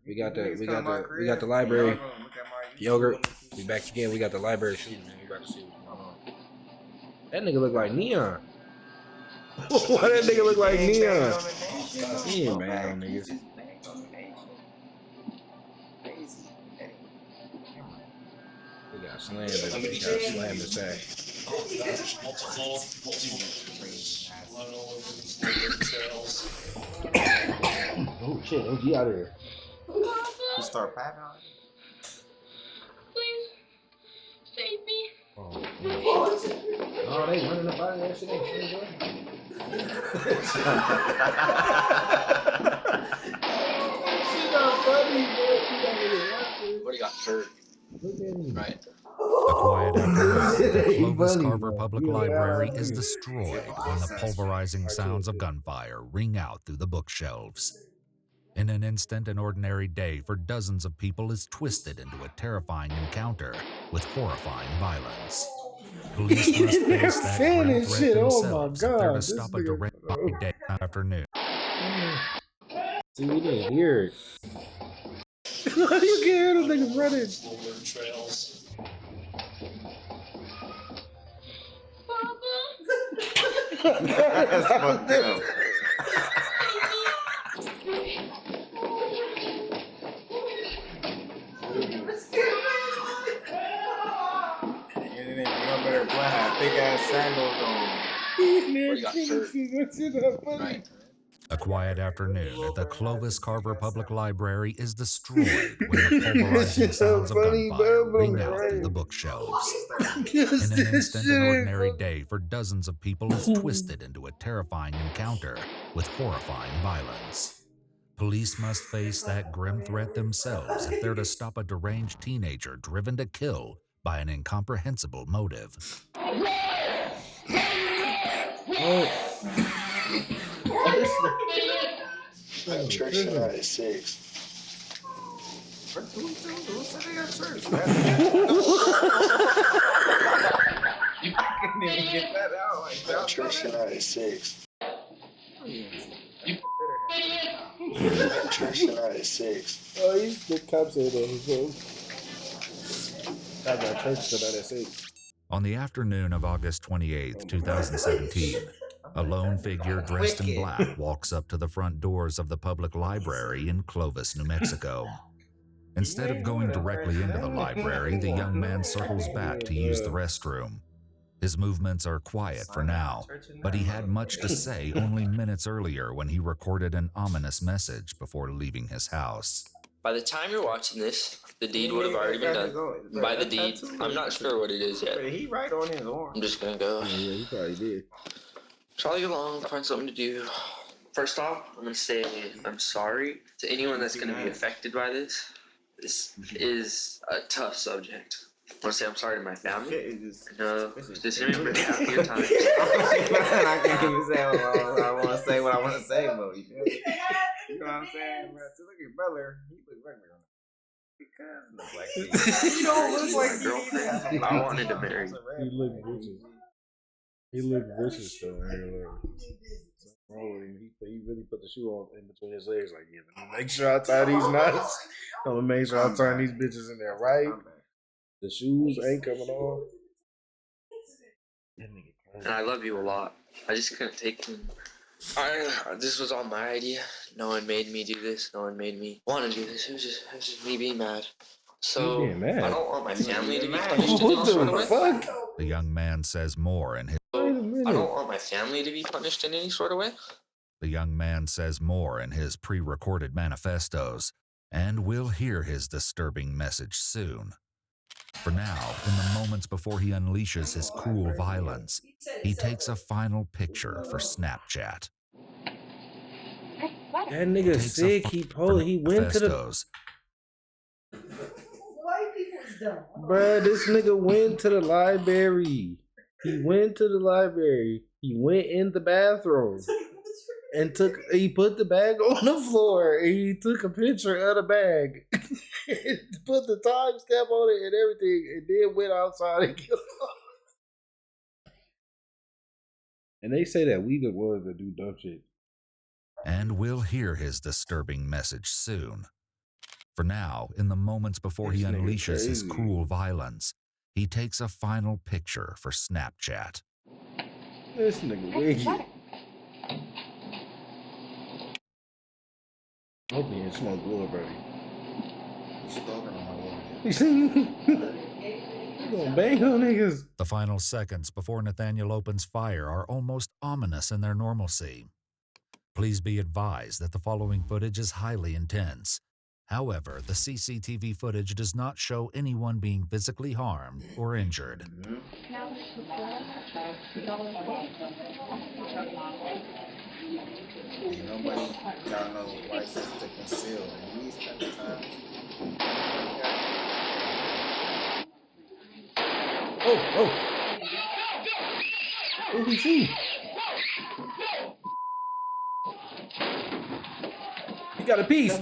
We got the library yogurt. We back again. We got the library shooting, man. We about to see what's going on. That nigga look like Neon. Why that nigga look like Neon? He ain't banging on niggas. We got slammed. We got slammed and sack. Oh shit! OG out of here. You start popping on it. Please save me. Oh, they running up out of that shit. Ain't What do you got? Hurt. Right. A quiet afternoon, the Clovis Carver Public Library is destroyed when the pulverizing sounds of gunfire ring out through the bookshelves. In an instant, an ordinary day for dozens of people is twisted into a terrifying encounter with horrifying violence. Police must face that grim threat themselves if they're to stop a direct day afternoon. See, we didn't hear it. You can't hear the niggas running. That's fucked up. You better have big ass sandals on. What do you got? Hurt. Right. A quiet afternoon at the Clovis Carver Public Library is destroyed when the pulverizing sounds of gunfire ring out through the bookshelves. In an instant, an ordinary day for dozens of people is twisted into a terrifying encounter with horrifying violence. Police must face that grim threat themselves if they're to stop a deranged teenager driven to kill by an incomprehensible motive. Church tonight at 6. Who said they got church? You couldn't even get that out. Like, Church tonight at 6. Church tonight at 6. Oh, he's the cops say that. I got church tonight at 6. On the afternoon of August 28, 2017, a lone figure dressed in black walks up to the front doors of the public library in Clovis, New Mexico. Instead of going directly into the library, the young man circles back to use the restroom. His movements are quiet for now, but he had much to say only minutes earlier when he recorded an ominous message before leaving his house. By the time you're watching this, the deed would have already been done. By the deed, I'm not sure what it is yet. Did he write on his arm? I'm just gonna go. Yeah, he probably did. Trolley along, find something to do. First off, I'm gonna say I'm sorry to anyone that's gonna be affected by this. This is a tough subject. I want to say I'm sorry to my family. No, just remember the happier times. I can't even say what I want to say. What I want to say, but you know what I'm saying, bro? To look at brother, he look regular on it. Because you don't look like girlfriend. I wanted to marry. He looked vicious. He looked vicious though. He really put the shoe on in between his legs. Like, yeah, let me make sure I tie these knots. I'm gonna make sure I turn these bitches in there right. The shoes ain't coming off. And I love you a lot. I just couldn't take it. This was all my idea. No one made me do this. No one made me want to do this. It was just me being mad. So I don't want my family to be punished in any sort of way. The young man says more in his. I don't want my family to be punished in any sort of way. The young man says more in his pre-recorded manifestos, and we'll hear his disturbing message soon. For now, in the moments before he unleashes his cruel violence, he takes a final picture for Snapchat. That nigga sick. He went to the. Bruh, this nigga went to the library. He went to the library. He went in the bathroom and he put the bag on the floor and he took a picture of the bag. Put the timestamp on it and everything, and then went outside and killed him. And they say that we the ones that do dumb shit. And we'll hear his disturbing message soon. For now, in the moments before he This nigga unleashes his crazy. cruel violence, he takes a final picture for Snapchat. This nigga wicked. Hope he didn't smoke glue already. Stalking on my woman. You gonna bang on niggas? The final seconds before Nathaniel opens fire are almost ominous in their normalcy. Please be advised that the following footage is highly intense. However, the CCTV footage does not show anyone being physically harmed or injured. Ain't nobody got no license to conceal. And these type of times. Oh. Who he see? He got a piece.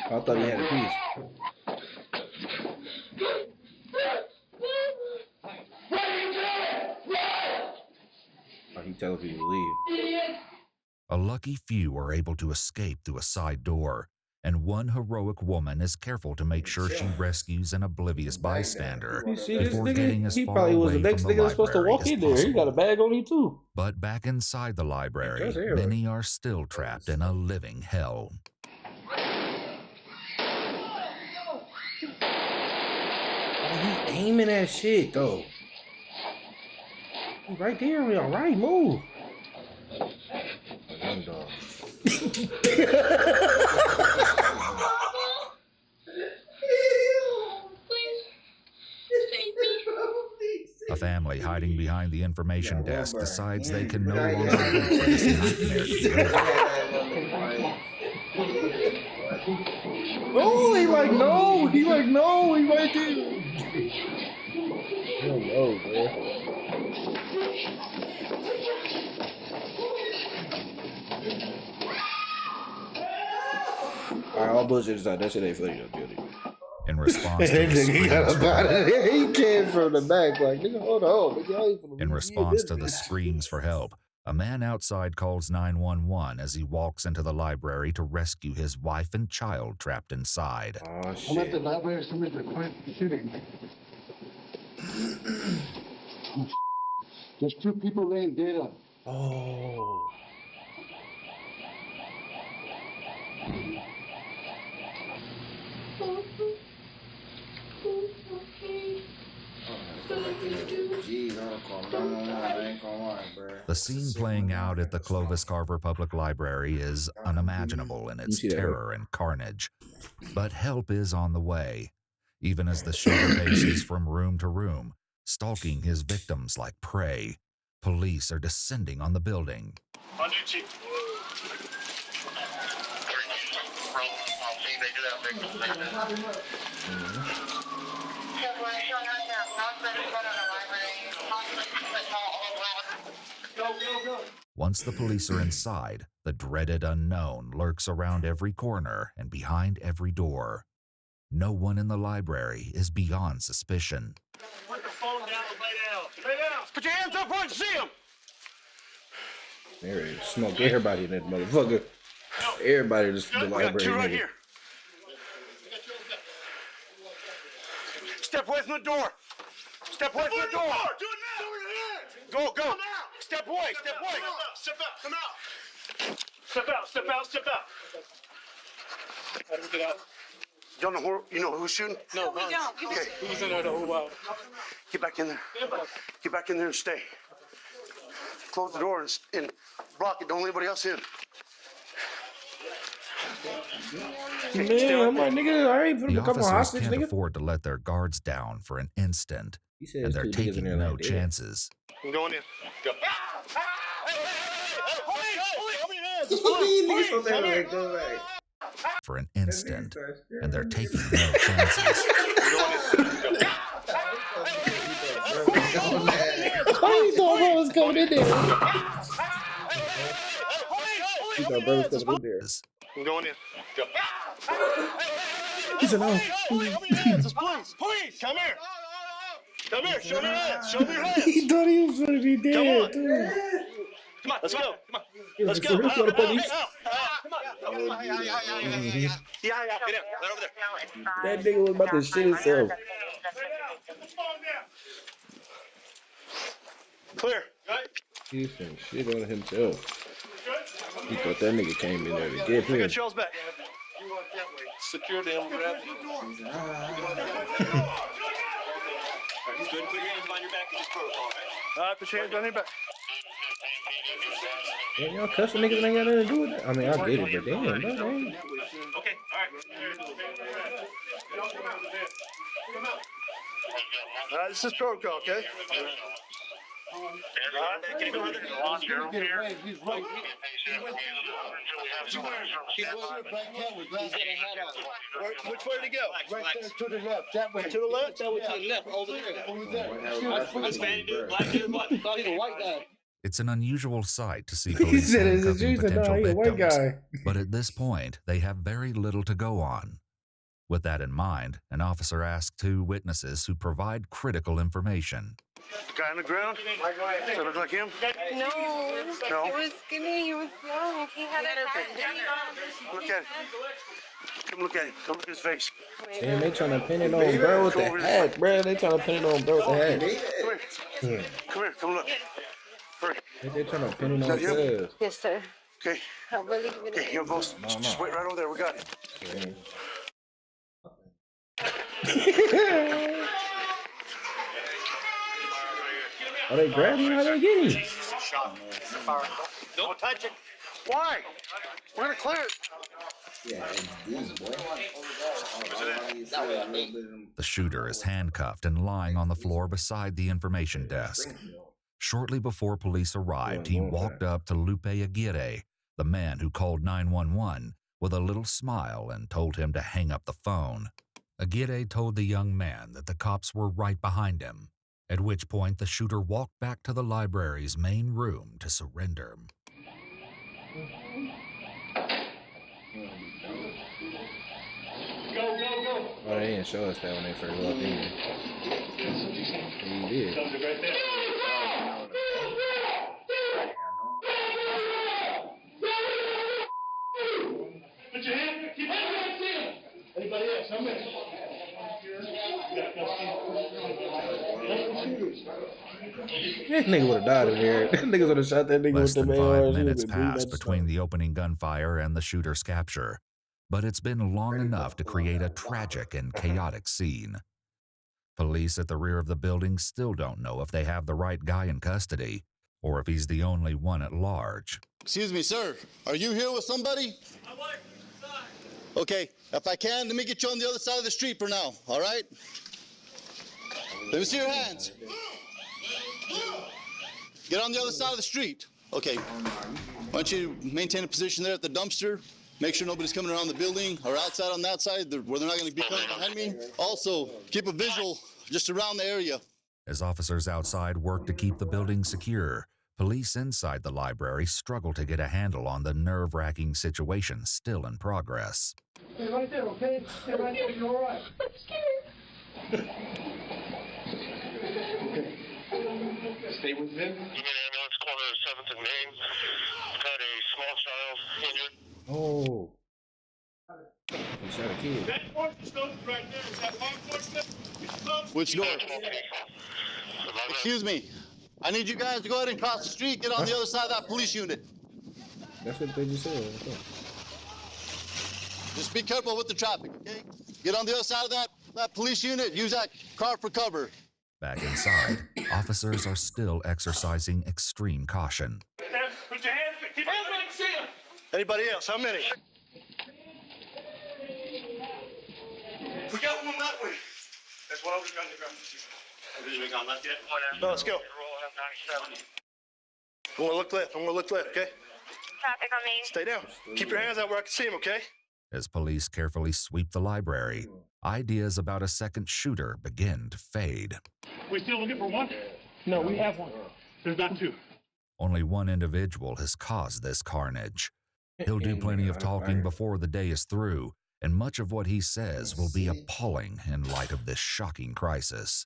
I thought he had a piece. Oh, he telling people to leave. A lucky few are able to escape through a side door, and one heroic woman is careful to make sure she rescues an oblivious bystander You see this before getting nigga? as He far probably was away the next from the nigga that's supposed to library walk as in there. He got a possible. bag on him too. But back inside the library, That's everywhere. many are still trapped in a living hell. Oh, he aiming at shit though. He right there. We all right. Move. Young dog. Please save me. A family hiding behind the information Yeah, desk Wilbur. decides Yeah, they can no yeah, longer yeah. wait for this nightmare to be over. Oh, he like no. He like no. He right there. I don't know, man. Alright, all bullshit aside, that shit ain't funny though, Billy. In response to That the nigga got screams up out for of there. He came from the back, like, nigga, hold on. Nigga, I ain't finna In leave response you to in the this bitch. screams for help, a man outside calls 911 as he walks into the library to rescue his wife and child trapped inside. Oh, I'm at the shit. library. Somebody's reporting shooting. There's 2 people laying dead on. Oh. Jeez, I'm gonna call 911. I ain't gonna lie, bro. The scene playing out at the Clovis Carver Public Library is unimaginable in its see that, right? terror and carnage. But help is on the way, even as the shooter paces from room to room, stalking his victims like prey. Police are descending on the building. On duty. Once the police are inside, the dreaded unknown lurks around every corner and behind every door. No one in the library is beyond suspicion. Put the phone down and lay down. Lay down. Put your hands up where you see him. There it is. Smoke everybody in that motherfucker. Everybody in the We got library. 2 right nigga. here. Step away from the door. Step away from the door. Do it now. Go, go. Step away. Step away. Step out. Come out. Step out. Step out. Step out. How do we get out? You know who's shooting? No, we don't. Okay. Who's in there the whole while? Get back in there. Get back in there and stay. Close the door and block it. Don't let anybody else in. Man, I'm like, nigga, I ain't finna The become a officers hostage, can't nigga. afford to let their guards down for an instant, He said and there's they're 2 niggas in taking there no like that. chances. I'm going in. Go. For an instant, and they're taking no chances. Why you thought I was coming in there? He thought bro was coming in there. I'm going in. Go. He said, no. Police! Police! Come here! Come here! Show me your hands! Show me your hands! He thought he was gonna be dead, on. dude. Come on, let's go! Come on! He was Let's like, go! "For real, you want the police?" Come on! Yeah. Get in. Right over there. That nigga was about to shit himself. Clear. Right? He finna shit on himself. He thought that nigga came in there to get I him. got Charles back. Secure them, grab He's good. Put your hands behind your back and just protocol. All right, put your hands behind your back. Yeah, y'all cussing niggas ain't got nothing to do with that. I mean, I get it, but damn, bro, man. Okay, all right. All right, this is protocol, okay? Can you go over there? He's right. Which way did he go? Right there to the left. That way. To the left? To the left. Over there. Over there. Hispanic dude, black dude, what? Thought he was a white guy. It's an unusual sight to see He police said it's a handcuffing Jew, said, no, potential he a white victims, guy. but at this point, they have very little to go on. With that in mind, an officer asked two witnesses who provide critical information. The guy on the ground? Does that look like him? No. No? He was skinny. He was young. He had a hat. Look at him. Come look at him. Come look at his face. Damn, they trying to pin it on bro with the hat, bro. They trying to pin it on bro with the hat. Come here. Come here. Come look. Hurry. They trying to pin it on Is that him? cuz. Yes, sir. Okay. I believe it. Okay, you're both. Just wait right over there. We got it. Are they grabbing him? How they get him? Don't touch it. Why? We're gonna clear it. The shooter is handcuffed and lying on the floor beside the information desk. Shortly before police arrived, he walked up to Lupe Aguirre, the man who called 911, with a little smile and told him to hang up the phone. Aguirre told the young man that the cops were right behind him, at which point the shooter walked back to the library's main room to surrender. Oh, they didn't show us that when they first walked in. He did. Put your hand. Keep your hands in. Anybody else? How many? That nigga would have died in there. That nigga would have shot that nigga Less with than the 5 ARs. minutes passed between the opening gunfire and the shooter's capture, but it's been long enough to create a tragic and chaotic scene. Police at the rear of the building still don't know if they have the right guy in custody or if he's the only one at large. Excuse me, sir. Are you here with somebody? Okay, if I can, let me get you on the other side of the street for now, all right? Let me see your hands. Get on the other side of the street. Okay. Why don't you maintain a position there at the dumpster? Make sure nobody's coming around the building or outside on that side where they're not going to be coming behind me. Also, keep a visual just around the area. As officers outside work to keep the building secure, police inside the library struggle to get a handle on the nerve-wracking situation still in progress. Stay right there, okay? Stay right there. You're all right. Stay with him. Ambulance corner of 7th and Main. Got a small child injured. Oh. He shot a kid. That enforcement right there. Is that law enforcement? Which door? Excuse me. I need you guys to go ahead and cross the street. Get on the other side of that police unit. That's what they just said. Just be careful with the traffic, okay? Get on the other side of that police unit. Use that car for cover. Back inside, officers are still exercising extreme caution. Put your hands. Keep your hands in. Anybody else? How many? We got one that way. There's one over on the ground. Have we gone left yet? No, let's go. I'm gonna look left. Okay? Traffic on Main. Stay down. Keep your hands out where I can see them, okay? As police carefully sweep the library, ideas about a second shooter begin to fade. We still looking for one? No, we have one. There's not two. Only one individual has caused this carnage. He'll do plenty of talking before the day is through, and much of what he says will be appalling in light of this shocking crisis.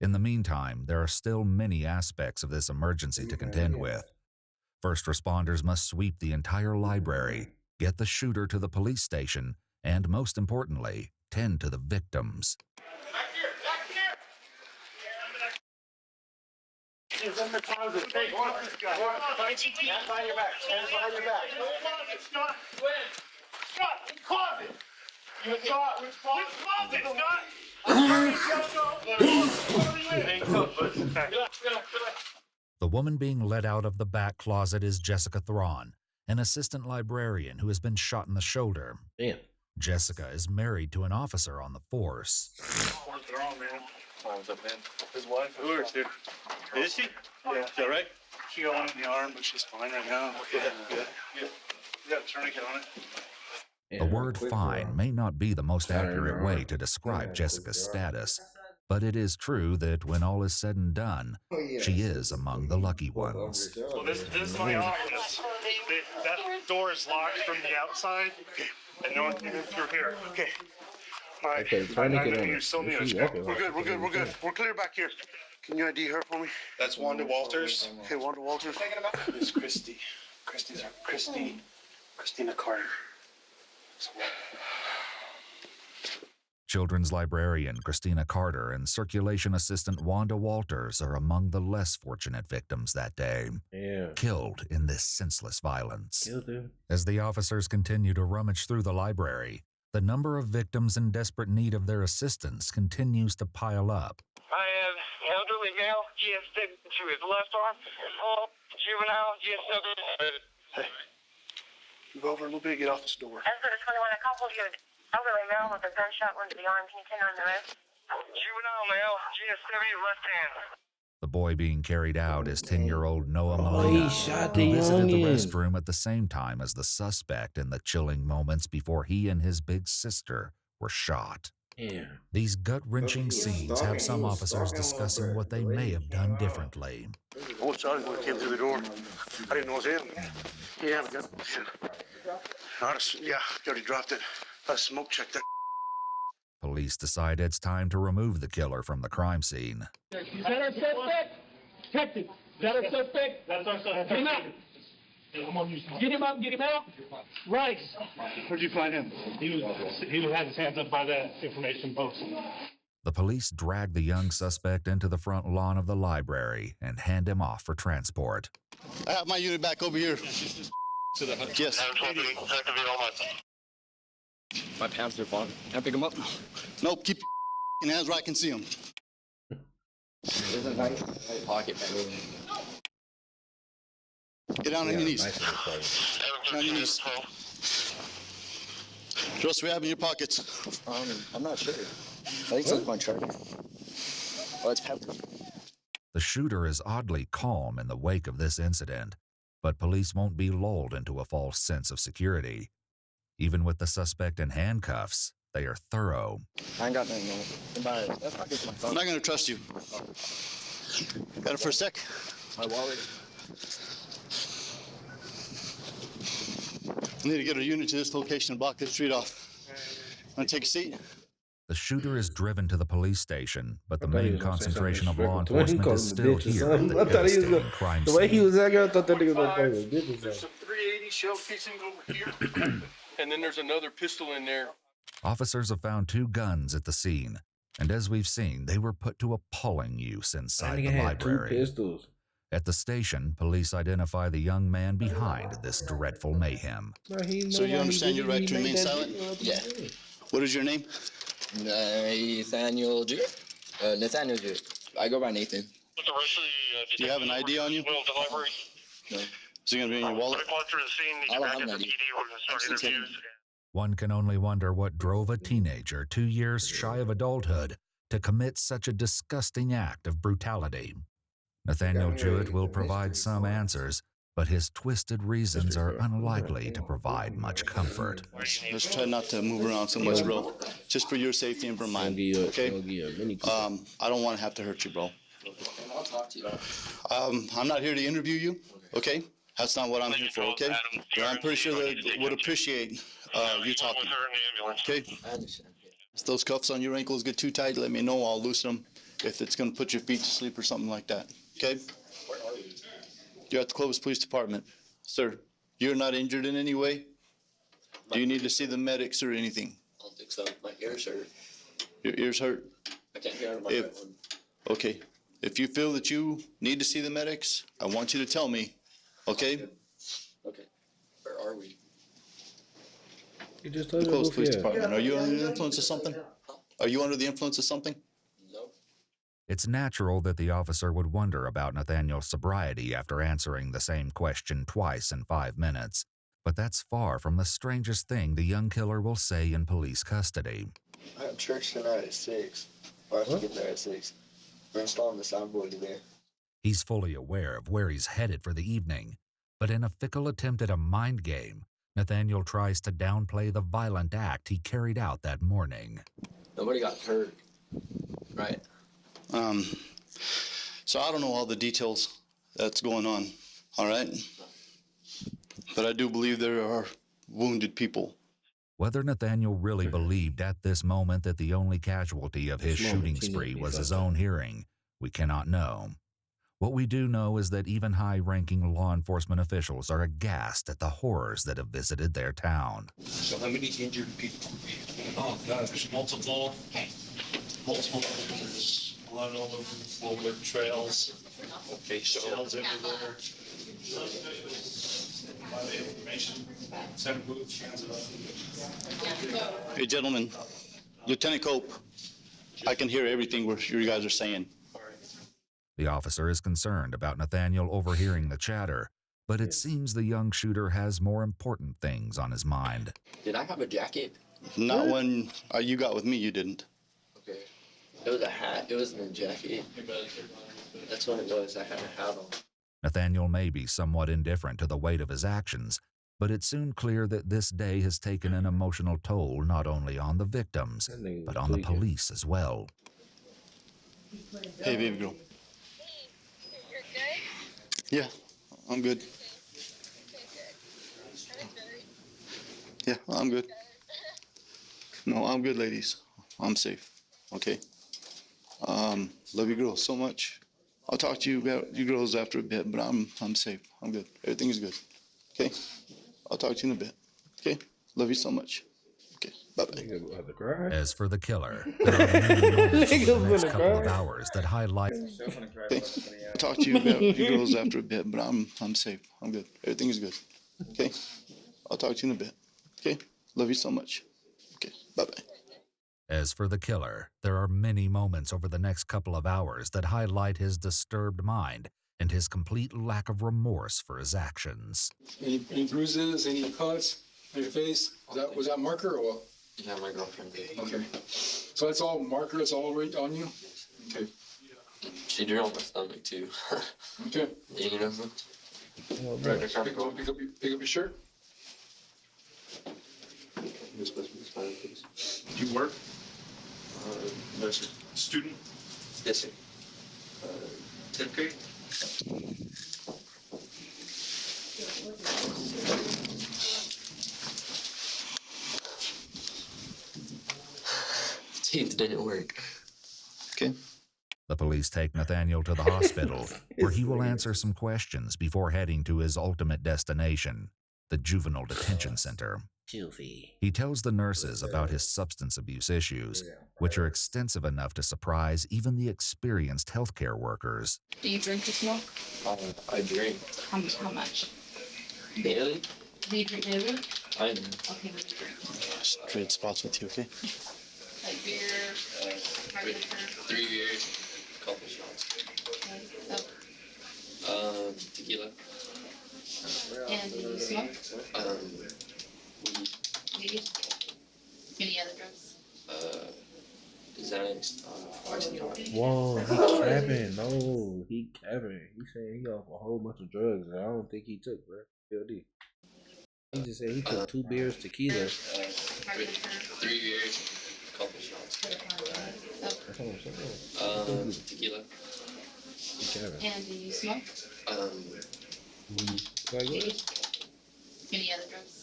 In the meantime, there are still many aspects of this emergency to contend with. First responders must sweep the entire library, get the shooter to the police station, and most importantly, tend to the victims. He's in the closet. Hey, watch this guy. Hands behind your back. Hands behind your back. Scott, Scott, in closet. You Scott, which closet? The woman being led out of the back closet is Jessica Thrawn, an assistant librarian who has been shot in the shoulder. Damn. Jessica is married to an officer on the force. What's wrong, man? What's up, man? His wife, who is she? Is she? Yeah. Is that right? She got one in the arm, but she's fine right now. Okay, good. You got a tourniquet on it. The word fine may not be the most accurate way to describe Jessica's status, but it is true that when all is said and done, she is among the lucky ones. Well, this is my office. That door is locked from the outside, and no one can get through here. Okay. All right. Okay, tourniquet on You're it. still new. She's walking We're good. We're good. We're good. We're clear back here. Can you ID her for me? That's Wanda Walters. Okay, Wanda Walters. It's Christy. Christina Carter. Children's librarian Christina Carter and circulation assistant Wanda Walters are among the less fortunate victims that day, Yeah. killed in this senseless violence. Killed him. As the officers continue to rummage through the library, the number of victims in desperate need of their assistance continues to pile up. I have elderly male, GS7 to his left arm, all juvenile, GS7. Hey, go over a little bit, get off this door. Ezra 21, a couple of you elderly male with a gunshot wound to the arm. Can you tend on the rest? Juvenile male, GS7 left hand. The boy being carried out is 10-year-old Noah Oh, Molina, he shot who the visited the youngin. restroom at the same time as the suspect in the chilling moments before he and his big sister were shot. Yeah. These gut-wrenching scenes have some officers discussing what they may have done differently. I was shot when he came through the door. I didn't know it was him. Yeah, I got yeah, he already dropped it. I smoke checked that. Police decide it's time to remove the killer from the crime scene. Is that our suspect? Captain, is that our suspect? That's our suspect. Get him out. Get him out, get him out. Rice. Where'd you find him? He had his hands up by the information post. The police drag the young suspect into the front lawn of the library and hand him off for transport. I have my unit back over here. Yes. My pants are fine. Can I pick them up? Nope, keep your hands where I can see them. There's a nice pocket bag. Get down on your knees. Down on your knees. What else do we have in your pockets? I'm not sure. I think it's my charger. Oh, it's pepper. The shooter is oddly calm in the wake of this incident, but police won't be lulled into a false sense of security. Even with the suspect in handcuffs, they are thorough. I ain't got nothing on it. That's not good for my phone. I'm not going to trust you. Got it for a sec? My wallet. I need to get a unit to this location and block this street off. Want to take a seat? The shooter is driven to the police station, but the I thought he main was gonna say concentration of something law disrespectful. He enforcement called is him a still bitch or here at something. the I thought he was devastating gonna- crime The way he scene. was acting, I thought that nigga was gonna call him a bitch or There's something. some 380 shell casings over here. And then there's another pistol in there. Officers have found 2 guns at the scene, and as we've seen, they were put to appalling use That inside nigga the had 2 library. pistols. At the station, police identify the young man behind this dreadful mayhem. Bro, he So know you why he understand your did it. right He to made remain that silent? video up Yeah. today. What is your name? Nathaniel Jewett. Nathaniel Jewett. I go by Nathan. Do you have an ID on you? No. Is it going to be in your wallet? I don't have an ID. I'm 16. One can only wonder what drove a teenager 2 years shy of adulthood to commit such a disgusting act of brutality. Nathaniel Jewett will provide some answers, but his twisted reasons are unlikely to provide much comfort. Let's try not to move around so much, bro. Just for your safety and for mine. Okay? I don't want to have to hurt you, bro. I'll talk to you. I'm not here to interview you, okay? That's not what I'm here for, okay? But I'm pretty sure they would appreciate you talking. Okay? I understand. If those cuffs on your ankles get too tight, let me know. I'll loosen them if it's going to put your feet to sleep or something like that, okay? Where are you? You're at the Clovis Police Department. Sir, you're not injured in any way? Do you need to see the medics or anything? I don't think so. My ears hurt. Your ears hurt? I can't hear out of my If- right one. Okay. If you feel that you need to see the medics, I want you to tell me, okay? Okay. Where are we? You just told The me Clovis to Police go Department. Are you under the influence of something? Are you under the influence of something? No. It's natural that the officer would wonder about Nathaniel's sobriety after answering the same question twice in 5 minutes. But that's far from the strangest thing the young killer will say in police custody. I have church tonight at 6. Or I have to get there at 6. We're installing the soundboard today. He's fully aware of where he's headed for the evening, but in a fickle attempt at a mind game, Nathaniel tries to downplay the violent act he carried out that morning. Nobody got hurt. Right? So I don't know all the details that's going on, all right? But I do believe there are wounded people. Whether Nathaniel really believed at this moment that the only casualty of his shooting spree was his own hearing, we cannot know. What we do know is that even high-ranking law enforcement officials are aghast at the horrors that have visited their town. So how many injured people? Oh, God, there's multiple. There's blood all over the floor, trails. Okay, shells everywhere. A lot of information. Center booth. Hey, gentlemen, Lieutenant Cope, I can hear everything you guys are saying. The officer is concerned about Nathaniel overhearing the chatter, but it seems the young shooter has more important things on his mind. Did I have a jacket? Not when you got with me, you didn't. Okay. It was a hat. It wasn't a jacket. That's what it was. I had a hat on. Nathaniel may be somewhat indifferent to the weight of his actions, but it's soon clear that this day has taken an emotional toll not only on the victims, but on the police as well. Hey, baby girl. You're good? Yeah, I'm good. Yeah, I'm good. No, I'm good, ladies. I'm safe. Okay. Love you girls so much. I'll talk to you about you girls after a bit, but I'm safe. I'm good. Everything is good. Okay? I'll talk to you in a bit. Okay? Love you so much. Okay. Bye-bye. As for the killer, there are many moments over the next couple of hours that highlight. Okay? I'll talk to you about you girls after a bit, but I'm safe. I'm good. Everything is good. Okay? I'll talk to you in a bit. Okay? Love you so much. Okay. Bye-bye. As for the killer, there are many moments over the next couple of hours that highlight his disturbed mind and his complete lack of remorse for his actions. Any bruises, any cuts on your face? Was that marker or what? Yeah, my girlfriend did. Okay. So that's all marker, it's all right on you? Okay. She drew on my stomach too. Okay. You know? Right, pick up your shirt. You're supposed to be smiling, please. You work? No, sir. Student? Yes, sir. 10th grade? Teeth didn't work. Okay. The police take Nathaniel to the hospital, where he will answer some questions before heading to his ultimate destination, the Juvenile Detention Center. He tells the nurses about his substance abuse issues, which are extensive enough to surprise even the experienced healthcare workers. Do you drink or smoke? I drink. How much? Daily? Do you drink daily? I do. Okay, what do you drink? Just trade spots with you, okay? Like beer, hard liquor? 3 beers, couple shots. Tequila. And do you smoke? Weed. Any other drugs? Xanax, oxycontin. Whoa, he capping. No, he capping. He saying he off a whole bunch of drugs that I don't think he took, bro. PLD. He just said he took 2 beers tequila. 3 beers, couple shots. That's what I'm saying. Tequila. He capping. And do you smoke? Like Weed. what? Any other drugs?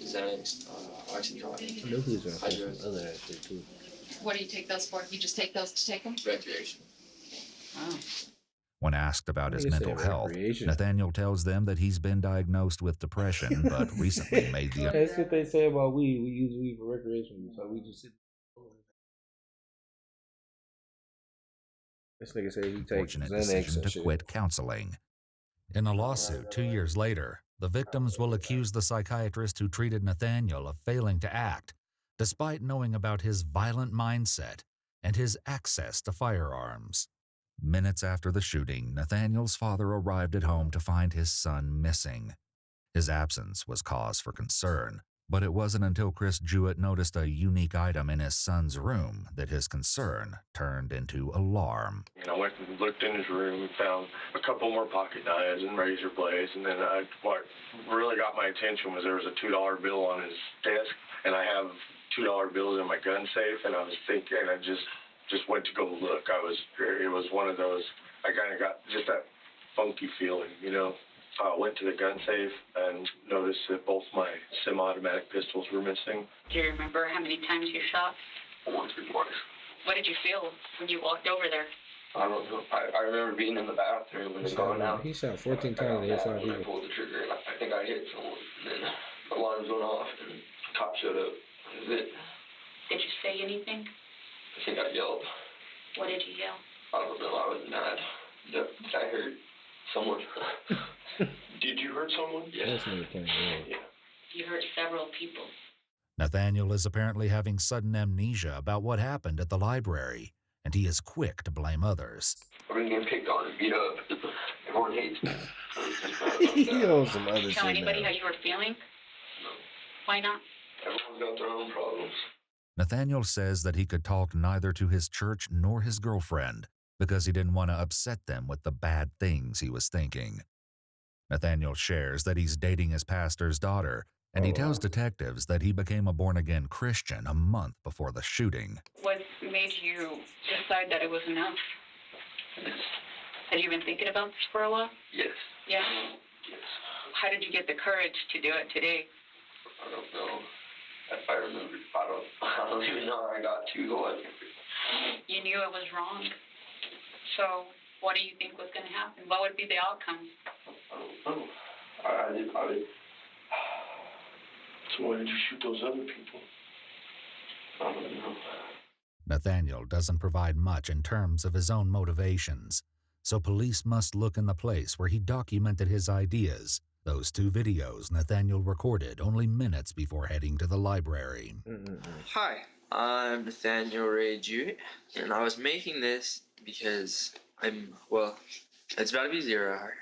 Xanax, oxycontin. I know he was gonna say some other shit too. What do you take those for? You just take those to take them? Recreation. Oh. When asked about his Nigga said mental health, recreation. Nathaniel tells them that he's been diagnosed with depression, but recently made the That's what they say about weed. We use weed for recreation, so we just sit. This nigga said he takes unfortunate Xanax decision and to shit. quit counseling. In a lawsuit 2 years later, the victims will accuse the psychiatrist who treated Nathaniel of failing to act, despite knowing about his violent mindset and his access to firearms. Minutes after the shooting, Nathaniel's father arrived at home to find his son missing. His absence was cause for concern, but it wasn't until Chris Jewett noticed a unique item in his son's room that his concern turned into alarm. And I went and looked in his room and found a couple more pocket knives and razor blades. And then what really got my attention was there was a $2 bill on his desk, and I have $2 bills in my gun safe. And I was thinking, I just went to go look. It was one of those. I kind of got just that funky feeling, you know. I went to the gun safe and noticed that both my semi-automatic pistols were missing. Do you remember how many times you shot? Once or twice. What did you feel when you walked over there? I don't know. I remember being in the bathroom and going out. He shot 14 times and hit 5 I people. pulled the trigger and I think I hit someone. And then alarms went off and the cop showed up. That was it. Did you say anything? I think I yelled. What did you yell? I don't know. I was mad. I heard someone. Did you hurt someone? This nigga playing real. You hurt several people. Nathaniel is apparently having sudden amnesia about what happened at the library, and he is quick to blame others. I've been getting picked on and beat up. Everyone hates me. He owns some other Tell shit anybody now. how you were feeling? Why not? Everyone's got their own problems. Nathaniel says that he could talk neither to his church nor his girlfriend because he didn't want to upset them with the bad things he was thinking. Nathaniel shares that he's dating his pastor's daughter, and he tells detectives that he became a born-again Christian a month before the shooting. What made you decide that it was enough? Had you been thinking about this for a while? Yes. Yeah? Yes. How did you get the courage to do it today? I don't know. If I remember, I don't even know how I got to the weapon. You knew it was wrong. So, what do you think was going to happen? What would be the outcome? I don't know. I did. So why did you shoot those other people? I don't know. Nathaniel doesn't provide much in terms of his own motivations, so police must look in the place where he documented his ideas. Those 2 videos Nathaniel recorded only minutes before heading to the library. Hi, I'm Nathaniel Ray Jewett, and I was making this because it's about to be 0 hour.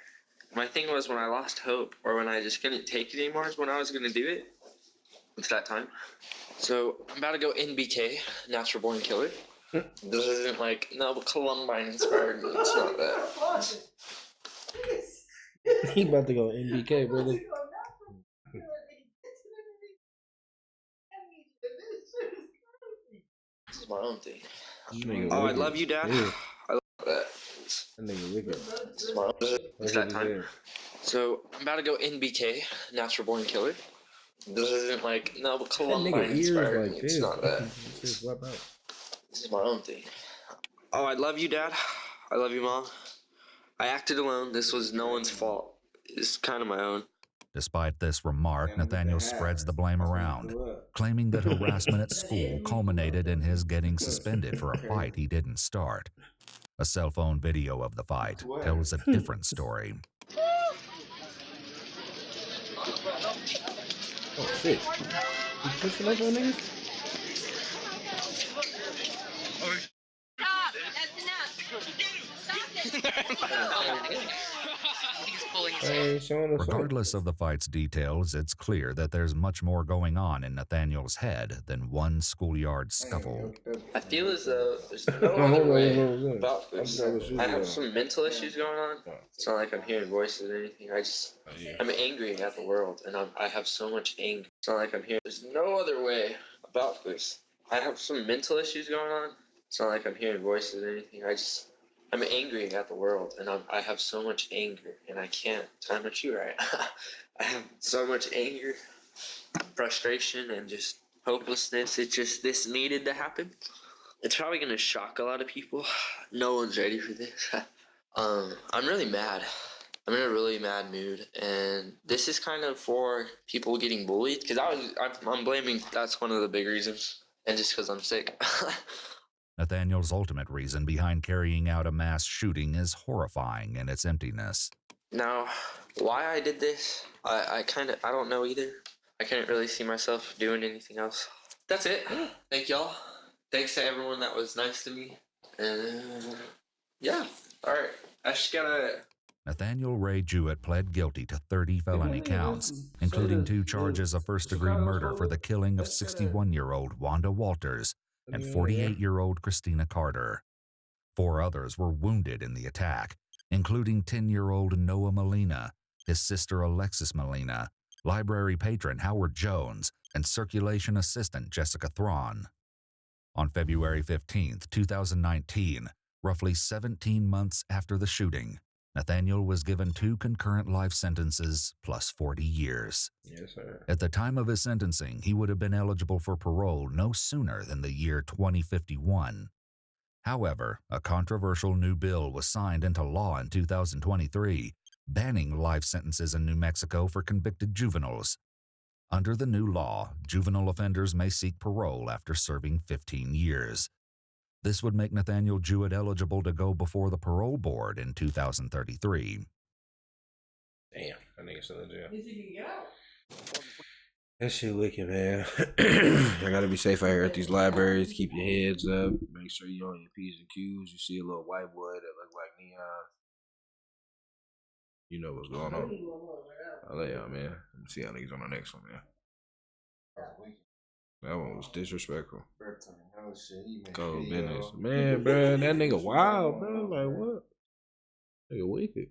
My thing was when I lost hope, or when I just couldn't take it anymore, is when I was going to do it. It's that time. So I'm about to go NBK, Natural Born Killer. This isn't like, no, Columbine inspired me. It's not that. He about to go NBK, brother. This is my own thing. Nigga Oh, I wicked. love you, Dad. Yeah. I love that. That nigga wicked. This is my own. It's that time. So I'm about to go NBK, Natural Born Killer. This isn't like, no, That Columbine nigga ears inspired like me. this. It's not that. Just wipe out. This is my own thing. Oh, I love you, Dad. I love you, Mom. I acted alone. This was no one's fault. It's kind of my own. Despite this remark, Nathaniel spreads the blame around, claiming that harassment at school culminated in his getting suspended for a fight he didn't start. A cell phone video of the fight tells a different story. Oh shit. You pushing up on niggas? Stop! That's enough! Stop it! He's pulling his hair. Regardless of the fight's details, it's clear that there's much more going on in Nathaniel's head than one schoolyard scuffle. I feel as though there's no other way about this. I have some mental issues going on. It's not like I'm hearing voices or anything. I'm angry at the world, and I have so much anger. It's not like I'm hearing. There's no other way about this. I have some mental issues going on. It's not like I'm hearing voices or anything. I'm angry at the world, and I have so much anger, and I can't. I'm not you, right? I have so much anger, frustration, and just hopelessness. This needed to happen. It's probably gonna shock a lot of people. No one's ready for this. I'm really mad. I'm in a really mad mood, and this is kind of for people getting bullied, because I'm blaming, that's one of the big reasons, and just because I'm sick. Nathaniel's ultimate reason behind carrying out a mass shooting is horrifying in its emptiness. Now, why I did this, I don't know either. I can't really see myself doing anything else. That's it. Thank y'all. Thanks to everyone that was nice to me. And yeah, all right. I just gotta. Nathaniel Ray Jewett pled guilty to 30 felony counts, including 2 charges of first-degree murder for the killing of 61-year-old Wanda Walters and 48-year-old Christina Carter. 4 others were wounded in the attack, including 10-year-old Noah Molina, his sister Alexis Molina, library patron Howard Jones, and circulation assistant Jessica Thrawn. On February 15, 2019, roughly 17 months after the shooting, Nathaniel was given 2 concurrent life sentences plus 40 years. Yes, sir. At the time of his sentencing, he would have been eligible for parole no sooner than the year 2051. However, a controversial new bill was signed into law in 2023, banning life sentences in New Mexico for convicted juveniles. Under the new law, juvenile offenders may seek parole after serving 15 years. This would make Nathaniel Jewett eligible to go before the parole board in 2033. Damn, that nigga still in jail. That shit wicked, man. I gotta be safe out here at these libraries. Keep your heads up. Make sure you're on your P's and Q's. You see a little white boy that look like Neon. You know what's going on. I'll let y'all, man. Let me see how niggas on the next one, man. That one was disrespectful. Cold business. Man, bro, that nigga wild, bro. Like, what? Nigga wicked.